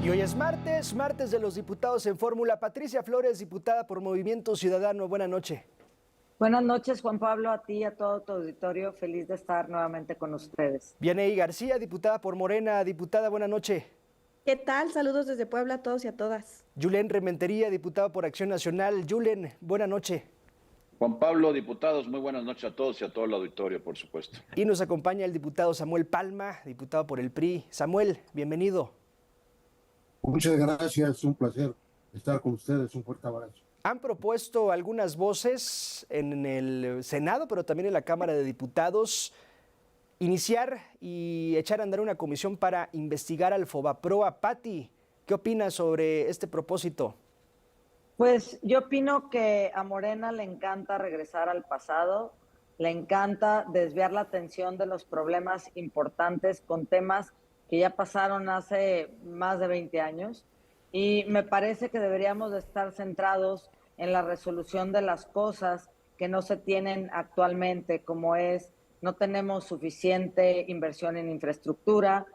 Y hoy es martes, martes de los diputados en fórmula. Patricia Flores, diputada por Movimiento Ciudadano, buena noche. Buenas noches, Juan Pablo, a ti y a todo tu auditorio. Feliz de estar nuevamente con ustedes. Vianey García, diputada por Morena, diputada, buena noche. ¿Qué tal? Saludos desde Puebla a todos y a todas. Yulen Rementería, diputada por Acción Nacional. Yulen, buena noche. Juan Pablo, diputados, muy buenas noches a todos y a todo el auditorio, por supuesto. Y nos acompaña el diputado Samuel Palma, diputado por el PRI. Samuel, bienvenido. Muchas gracias, un placer estar con ustedes, un fuerte abrazo. Han propuesto algunas voces en el Senado, pero también en la Cámara de Diputados, iniciar y echar a andar una comisión para investigar al Fobaproa. Pati, ¿qué opinas sobre este propósito? Pues yo opino que a Morena le encanta regresar al pasado, le encanta desviar la atención de los problemas importantes con temas que ya pasaron hace más de 20 años. Y me parece que deberíamos de estar centrados en la resolución de las cosas que no se tienen actualmente, como es, no tenemos suficiente inversión en infraestructura,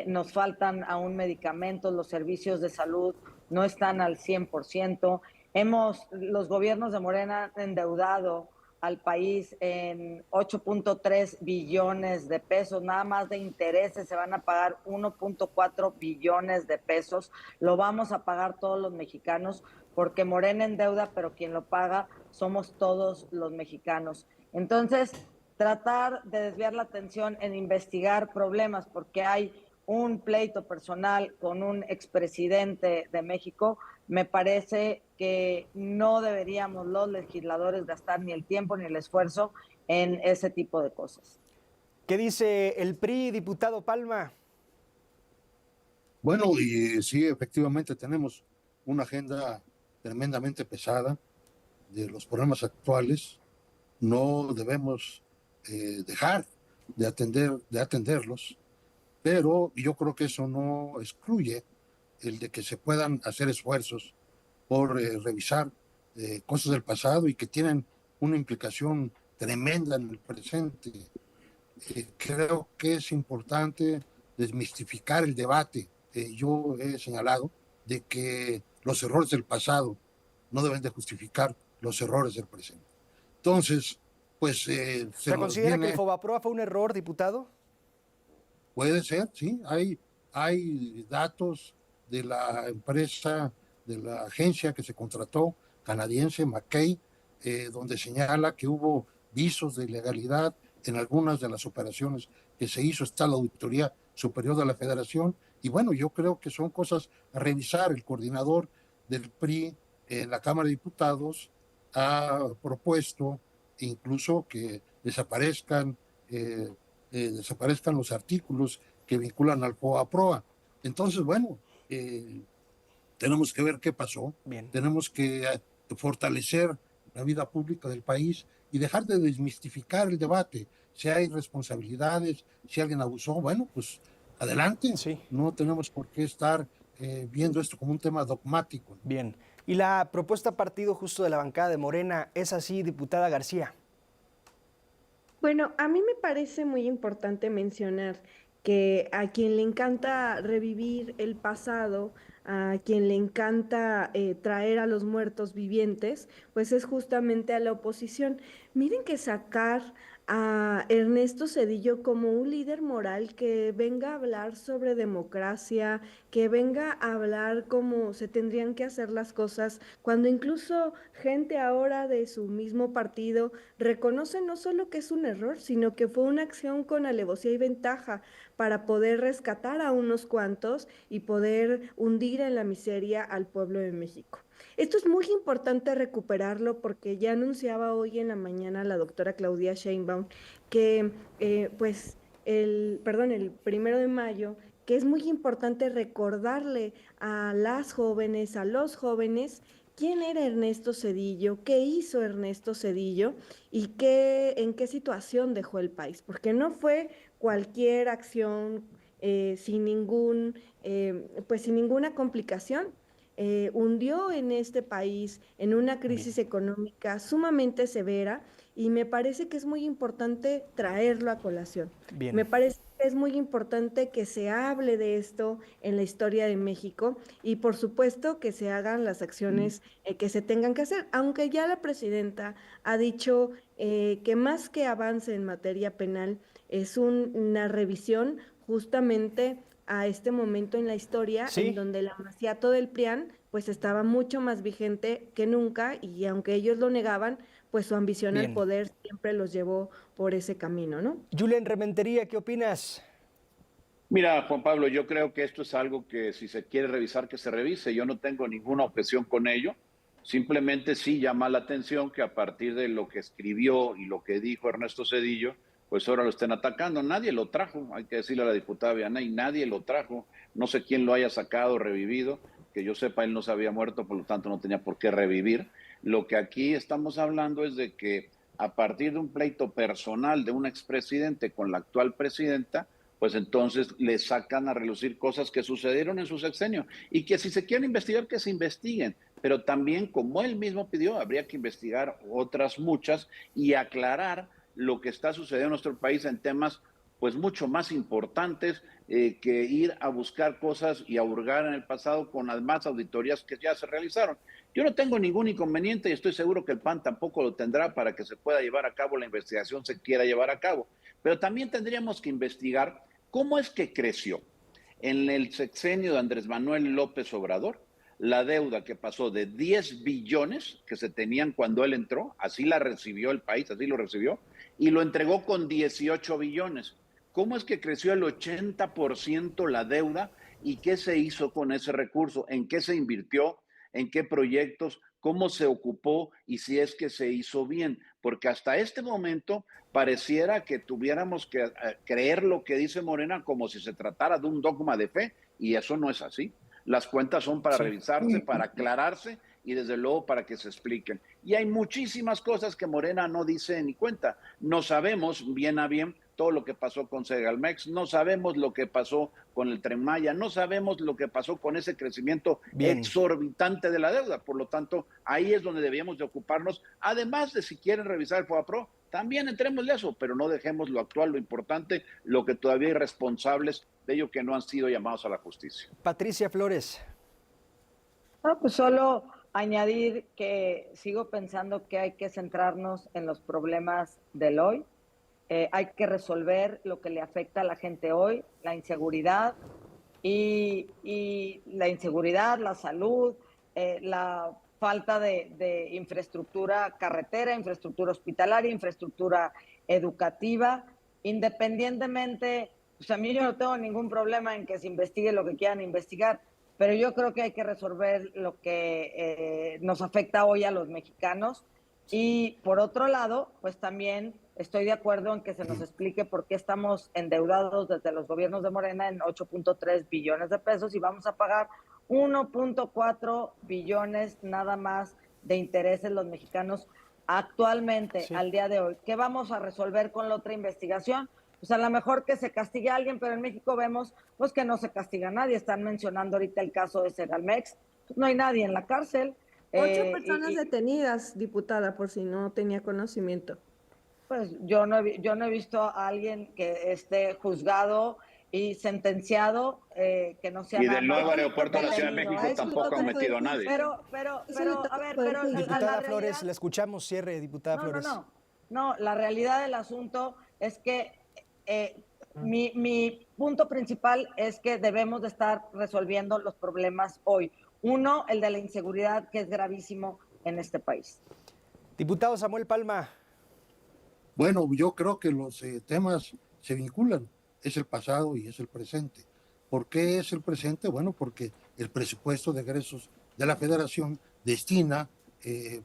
nos faltan aún medicamentos, los servicios de salud no están al 100%. Los gobiernos de Morena han endeudado al país en 8.3 billones de pesos, nada más de intereses se van a pagar 1.4 billones de pesos, lo vamos a pagar todos los mexicanos, porque Morena endeuda, pero quien lo paga somos todos los mexicanos. Entonces, tratar de desviar la atención en investigar problemas, porque hay un pleito personal con un expresidente de México, me parece que no deberíamos los legisladores gastar ni el tiempo ni el esfuerzo en ese tipo de cosas. ¿Qué dice el PRI, diputado Palma? Bueno, y sí, efectivamente tenemos una agenda tremendamente pesada de los problemas actuales. No debemos dejar de atenderlos, pero yo creo que eso no excluye el de que se puedan hacer esfuerzos por revisar cosas del pasado y que tienen una implicación tremenda en el presente. Creo que es importante desmistificar el debate. Yo he señalado de que los errores del pasado no deben de justificar los errores del presente. Entonces, pues ¿Se considera que el Fobaproa fue un error, diputado? Puede ser, sí. Hay datos de la empresa, de la agencia que se contrató, canadiense, McKay, donde señala que hubo visos de ilegalidad en algunas de las operaciones que se hizo. Está la Auditoría Superior de la Federación. Y bueno, yo creo que son cosas a revisar. El coordinador del PRI en la Cámara de Diputados ha propuesto incluso que desaparezcan los artículos que vinculan al Fobaproa. Entonces, bueno, tenemos que ver qué pasó. Bien. Tenemos que fortalecer la vida pública del país y dejar de desmistificar el debate. Si hay responsabilidades, si alguien abusó, bueno, pues adelante. Sí. No tenemos por qué estar viendo esto como un tema dogmático. Bien. ¿Y la propuesta partido justo de la bancada de Morena es así, diputada García? Bueno, a mí me parece muy importante mencionar que a quien le encanta revivir el pasado, a quien le encanta traer a los muertos vivientes, pues es justamente a la oposición. Miren que sacar a Ernesto Zedillo como un líder moral que venga a hablar sobre democracia, que venga a hablar cómo se tendrían que hacer las cosas, cuando incluso gente ahora de su mismo partido reconoce no solo que es un error, sino que fue una acción con alevosía y ventaja para poder rescatar a unos cuantos y poder hundir en la miseria al pueblo de México. Esto es muy importante recuperarlo porque ya anunciaba hoy en la mañana la doctora Claudia Sheinbaum que el 1 de mayo, que es muy importante recordarle a las jóvenes, a los jóvenes, quién era Ernesto Zedillo, qué hizo Ernesto Zedillo y en qué situación dejó el país, porque no fue cualquier acción sin ninguna complicación. Hundió en este país en una crisis económica sumamente severa y me parece que es muy importante traerlo a colación. Bien. Me parece es muy importante que se hable de esto en la historia de México y por supuesto que se hagan las acciones que se tengan que hacer, aunque ya la presidenta ha dicho que más que avance en materia penal es una revisión justamente a este momento en la historia en Sí, donde el amaciato del PRIAN pues estaba mucho más vigente que nunca y aunque ellos lo negaban, pues su ambición al bien. poder siempre los llevó por ese camino, ¿no? Julen Rementería, ¿qué opinas? Mira, Juan Pablo, yo creo que esto es algo que si se quiere revisar, que se revise. Yo no tengo ninguna objeción con ello. Simplemente sí llama la atención que a partir de lo que escribió y lo que dijo Ernesto Zedillo, pues ahora lo estén atacando. Nadie lo trajo, hay que decirle a la diputada Vianey, nadie lo trajo. No sé quién lo haya sacado, revivido. Que yo sepa, él no se había muerto, por lo tanto no tenía por qué revivir. Lo que aquí estamos hablando es de que a partir de un pleito personal de un expresidente con la actual presidenta, pues entonces le sacan a relucir cosas que sucedieron en su sexenio y que si se quieren investigar, que se investiguen, pero también, como él mismo pidió, habría que investigar otras muchas y aclarar lo que está sucediendo en nuestro país en temas pues mucho más importantes que ir a buscar cosas y a hurgar en el pasado con las más auditorías que ya se realizaron. Yo no tengo ningún inconveniente y estoy seguro que el PAN tampoco lo tendrá para que se pueda llevar a cabo la investigación se quiera llevar a cabo. Pero también tendríamos que investigar cómo es que creció en el sexenio de Andrés Manuel López Obrador la deuda que pasó de 10 billones que se tenían cuando él entró, así la recibió el país, así lo recibió, y lo entregó con 18 billones. ¿Cómo es que creció el 80% la deuda y qué se hizo con ese recurso? ¿En qué se invirtió? ¿En qué proyectos? ¿Cómo se ocupó? Y si es que se hizo bien. Porque hasta este momento pareciera que tuviéramos que creer lo que dice Morena como si se tratara de un dogma de fe, y eso no es así. Las cuentas son para Sí. revisarse, para aclararse y desde luego para que se expliquen. Y hay muchísimas cosas que Morena no dice ni cuenta. No sabemos bien a bien todo lo que pasó con Segalmex, no sabemos lo que pasó con el Tren Maya, no sabemos lo que pasó con ese crecimiento Bien. exorbitante de la deuda. Por lo tanto, ahí es donde debíamos de ocuparnos. Además de si quieren revisar el FOBAPRO, también entremos de eso, pero no dejemos lo actual, lo importante, lo que todavía hay responsables de ello que no han sido llamados a la justicia. Patricia Flores. No, pues solo añadir que sigo pensando que hay que centrarnos en los problemas del hoy. Hay que resolver lo que le afecta a la gente hoy, la inseguridad y la inseguridad, la salud, la falta de infraestructura carretera, infraestructura hospitalaria, infraestructura educativa, independientemente, pues a mí yo no tengo ningún problema en que se investigue lo que quieran investigar, pero yo creo que hay que resolver lo que nos afecta hoy a los mexicanos. Y por otro lado, pues también estoy de acuerdo en que se nos explique por qué estamos endeudados desde los gobiernos de Morena en 8.3 billones de pesos y vamos a pagar 1.4 billones nada más de intereses los mexicanos actualmente, Sí. al día de hoy. ¿Qué vamos a resolver con la otra investigación? Pues a lo mejor que se castigue a alguien, pero en México vemos pues que no se castiga a nadie. Están mencionando ahorita el caso de Segalmex. Pues no hay nadie en la cárcel. 8 personas detenidas, diputada, por si no tenía conocimiento. Pues yo no he visto a alguien que esté juzgado y sentenciado que no sea Y nada del nuevo más aeropuerto de la Ciudad de detenido. México tampoco ha metido a nadie. A ver, pero Diputada Flores, la escuchamos. Cierre, diputada no, Flores. no, la realidad del asunto es que mi punto principal es que debemos de estar resolviendo los problemas hoy. Uno, el de la inseguridad, que es gravísimo en este país. Diputado Samuel Palma. Bueno, yo creo que los temas se vinculan. Es el pasado y es el presente. ¿Por qué es el presente? Bueno, porque el presupuesto de egresos de la Federación destina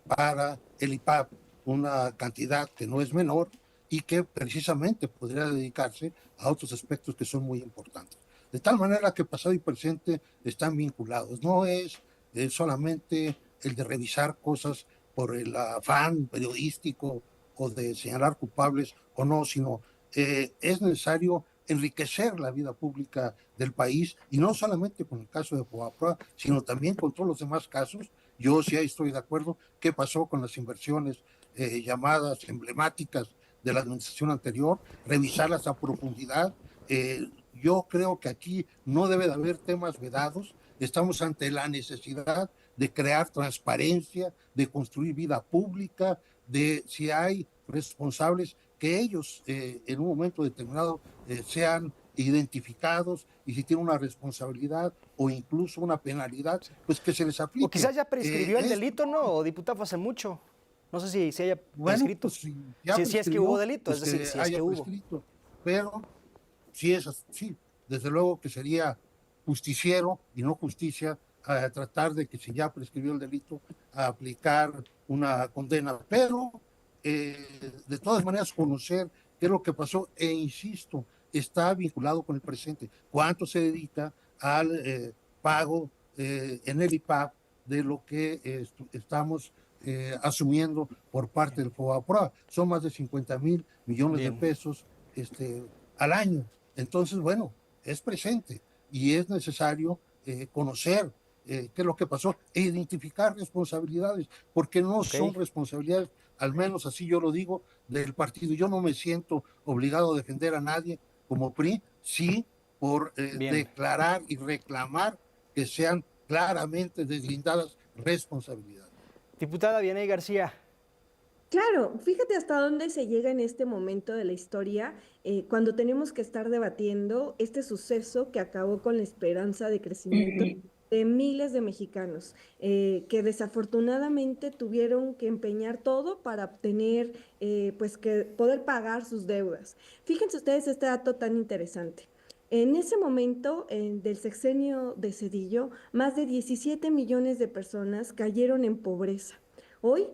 para el IPAP una cantidad que no es menor y que precisamente podría dedicarse a otros aspectos que son muy importantes. De tal manera que pasado y presente están vinculados. No es solamente el de revisar cosas por el afán periodístico o de señalar culpables o no, sino es necesario enriquecer la vida pública del país y no solamente con el caso de Fobaproa, sino también con todos los demás casos. Yo sí estoy de acuerdo. ¿Qué pasó con las inversiones llamadas emblemáticas de la administración anterior? Revisarlas a profundidad, Yo creo que aquí no debe de haber temas vedados. Estamos ante la necesidad de crear transparencia, de construir vida pública, de si hay responsables, que ellos en un momento determinado sean identificados, y si tienen una responsabilidad o incluso una penalidad, pues que se les aplique. O quizás ya prescribió el delito, ¿no? O diputado, fue hace mucho. No sé si haya prescrito. Pues, si es que hubo delito, pues es decir, si es que hubo. Prescrito. Pero si es así, desde luego que sería justiciero y no justicia a tratar de que si ya prescribió el delito, a aplicar una condena. Pero de todas maneras conocer qué es lo que pasó, e insisto, está vinculado con el presente. ¿Cuánto se dedica al pago en el IPAP de lo que estamos asumiendo por parte del FOBAPROA? Son más de 50,000 millones de pesos al año. Entonces, bueno, es presente y es necesario conocer qué es lo que pasó e identificar responsabilidades, porque no son responsabilidades, al menos así yo lo digo, del partido. Yo no me siento obligado a defender a nadie como PRI, sí por declarar y reclamar que sean claramente deslindadas responsabilidades. Diputada Vianey García. Claro, fíjate hasta dónde se llega en este momento de la historia, cuando tenemos que estar debatiendo este suceso que acabó con la esperanza de crecimiento de miles de mexicanos, que desafortunadamente tuvieron que empeñar todo para obtener, pues que poder pagar sus deudas. Fíjense ustedes este dato tan interesante. En ese momento del sexenio de Zedillo, más de 17 millones de personas cayeron en pobreza. Hoy,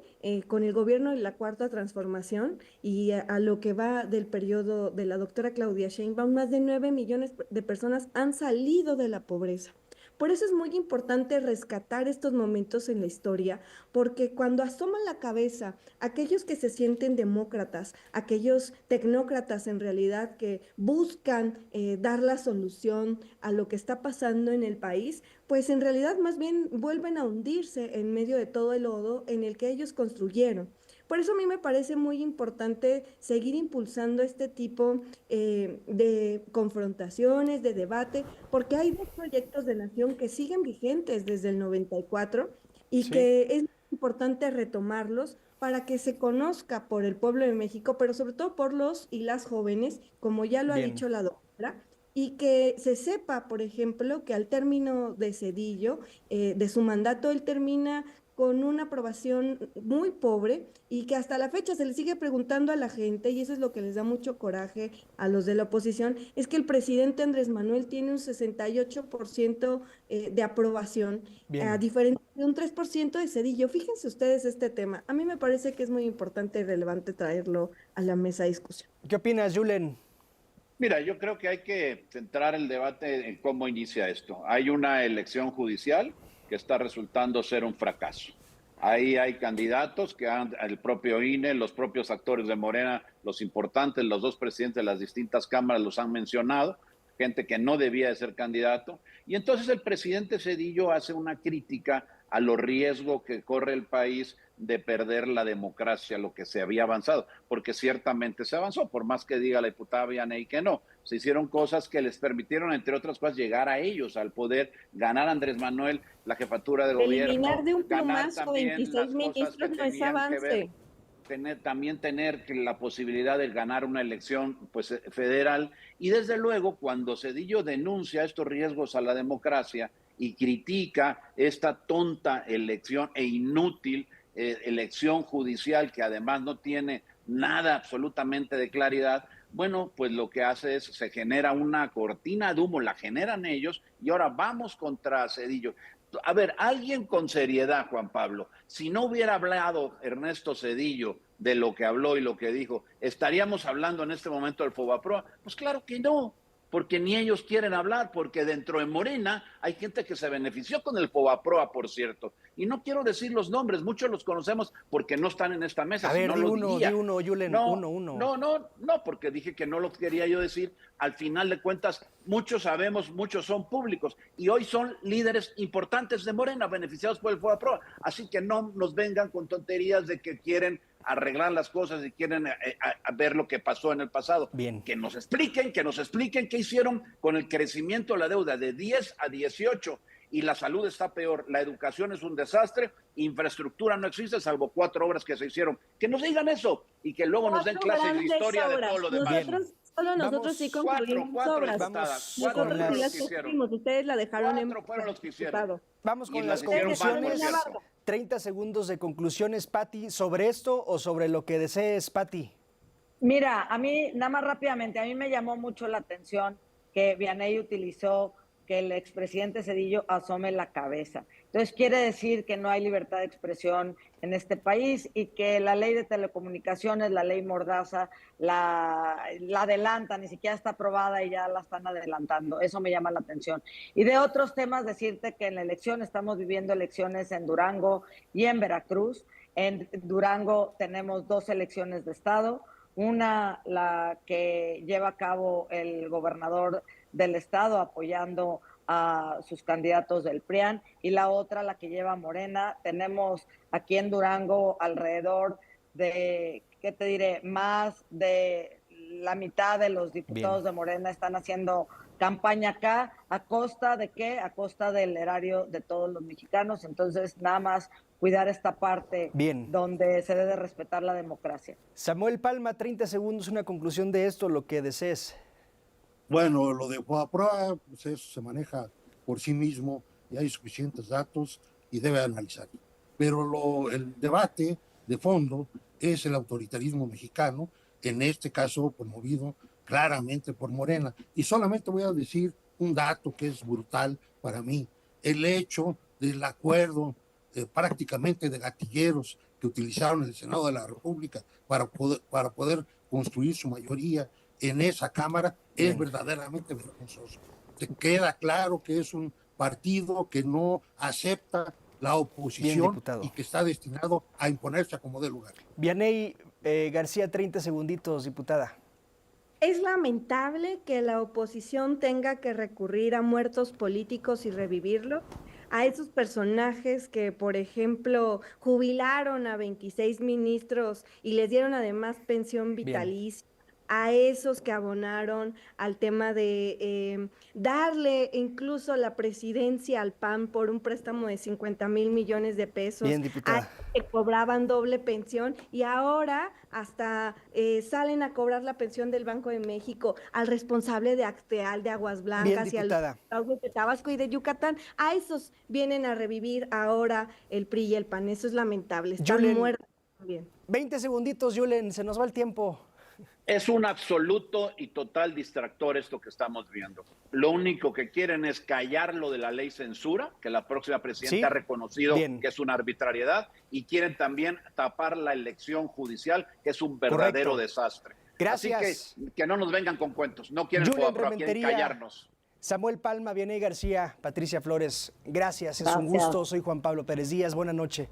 con el gobierno de la Cuarta Transformación y a lo que va del periodo de la doctora Claudia Sheinbaum, más de 9 millones de personas han salido de la pobreza. Por eso es muy importante rescatar estos momentos en la historia, porque cuando asoman la cabeza aquellos que se sienten demócratas, aquellos tecnócratas en realidad que buscan dar la solución a lo que está pasando en el país, pues en realidad más bien vuelven a hundirse en medio de todo el lodo en el que ellos construyeron. Por eso a mí me parece muy importante seguir impulsando este tipo de confrontaciones, de debate, porque hay dos proyectos de nación que siguen vigentes desde el 94 y que es importante retomarlos para que se conozca por el pueblo de México, pero sobre todo por los y las jóvenes, como ya lo ha dicho la doctora, y que se sepa, por ejemplo, que al término de Zedillo, de su mandato, él termina con una aprobación muy pobre y que hasta la fecha se le sigue preguntando a la gente, y eso es lo que les da mucho coraje a los de la oposición, es que el presidente Andrés Manuel tiene un 68% de aprobación, a diferencia de un 3% de Zedillo. Fíjense ustedes este tema. A mí me parece que es muy importante y relevante traerlo a la mesa de discusión. ¿Qué opinas, Julen? Mira, yo creo que hay que centrar el debate en cómo inicia esto. Hay una elección judicial que está resultando ser un fracaso. Ahí hay candidatos que el propio INE, los propios actores de Morena, los importantes, los dos presidentes de las distintas cámaras los han mencionado, gente que no debía de ser candidato. Y entonces el presidente Zedillo hace una crítica a los riesgos que corre el país de perder la democracia, lo que se había avanzado, porque ciertamente se avanzó, por más que diga la diputada Vianey que no. Se hicieron cosas que les permitieron, entre otras cosas, llegar a ellos, al poder, ganar a Andrés Manuel la jefatura de gobierno. Eliminar de un plumazo 26 ministros no es avance. También tener la posibilidad de ganar una elección pues, federal. Y desde luego, cuando Zedillo denuncia estos riesgos a la democracia y critica esta tonta elección e inútil elección judicial que además no tiene nada absolutamente de claridad, bueno, pues lo que hace es, se genera una cortina de humo, la generan ellos y ahora vamos contra Zedillo. A ver, alguien con seriedad, Juan Pablo, si no hubiera hablado Ernesto Zedillo de lo que habló y lo que dijo, ¿estaríamos hablando en este momento del FOBAPROA? Pues claro que no, porque ni ellos quieren hablar, porque dentro de Morena hay gente que se benefició con el FOBAPROA, por cierto. Y no quiero decir los nombres, muchos los conocemos porque no están en esta mesa. A ver, di uno, Julen, uno. No, porque dije que no lo quería yo decir. Al final de cuentas, muchos sabemos, muchos son públicos y hoy son líderes importantes de Morena, beneficiados por el FOBAPROA. Así que no nos vengan con tonterías de que quieren arreglar las cosas y quieren a ver lo que pasó en el pasado. Bien. Que nos expliquen qué hicieron con el crecimiento de la deuda de 10 a 18 y la salud está peor, la educación es un desastre, infraestructura no existe salvo 4 obras que se hicieron. Que nos digan eso y que luego nos den clases de historia de todo lo demás. Nosotros sí concluimos obras. Nosotros sí las concluimos, ustedes la dejaron en... 4 fueron los que hicieron. Vamos con Y las las hicieron conclusiones. mal, por cierto. 30 segundos de conclusiones, Pati, sobre esto o sobre lo que desees, Pati. Mira, a mí, nada más rápidamente, a mí me llamó mucho la atención que Vianey utilizó que el expresidente Zedillo asome la cabeza. Entonces quiere decir que no hay libertad de expresión en este país y que la ley de telecomunicaciones, la ley Mordaza, la adelanta, ni siquiera está aprobada y ya la están adelantando. Eso me llama la atención. Y de otros temas, decirte que en la elección estamos viviendo elecciones en Durango y en Veracruz. En Durango tenemos 2 elecciones de estado. Una, la que lleva a cabo el gobernador del estado apoyando a sus candidatos del PRIAN, y la otra, la que lleva Morena. Tenemos aquí en Durango alrededor de, ¿qué te diré?, más de la mitad de los diputados de Morena están haciendo campaña acá. ¿A costa de qué? A costa del erario de todos los mexicanos. Entonces, nada más cuidar esta parte donde se debe respetar la democracia. Samuel Palma, 30 segundos, una conclusión de esto, lo que desees. Bueno, lo de FOBAPROA, pues eso se maneja por sí mismo y hay suficientes datos y debe analizar. Pero el debate de fondo es el autoritarismo mexicano, en este caso promovido claramente por Morena. Y solamente voy a decir un dato que es brutal para mí: el hecho del acuerdo prácticamente de gatilleros que utilizaron el Senado de la República para poder construir su mayoría en esa Cámara es verdaderamente vergonzoso. Te queda claro que es un partido que no acepta la oposición y que está destinado a imponerse a como dé lugar. Vianey García, 30 segunditos, diputada. Es lamentable que la oposición tenga que recurrir a muertos políticos y revivirlo, a esos personajes que, por ejemplo, jubilaron a 26 ministros y les dieron además pensión vitalicia. A esos que abonaron al tema de darle incluso la presidencia al PAN por un préstamo de 50,000 millones de pesos, a que cobraban doble pensión y ahora hasta salen a cobrar la pensión del Banco de México, al responsable de Acteal, de Aguas Blancas y al de Tabasco y de Yucatán. A esos vienen a revivir ahora el PRI y el PAN. Eso es lamentable. Están muertos también. 20 segunditos, Yulen, se nos va el tiempo. Es un absoluto y total distractor esto que estamos viendo. Lo único que quieren es callar lo de la ley censura, que la próxima presidenta ha reconocido que es una arbitrariedad, y quieren también tapar la elección judicial, que es un verdadero desastre. Gracias. Así que no nos vengan con cuentos, no quieren quieren callarnos. Samuel Palma, Vianey García, Patricia Flores, gracias, es un gusto. Soy Juan Pablo Pérez Díaz, buena noche.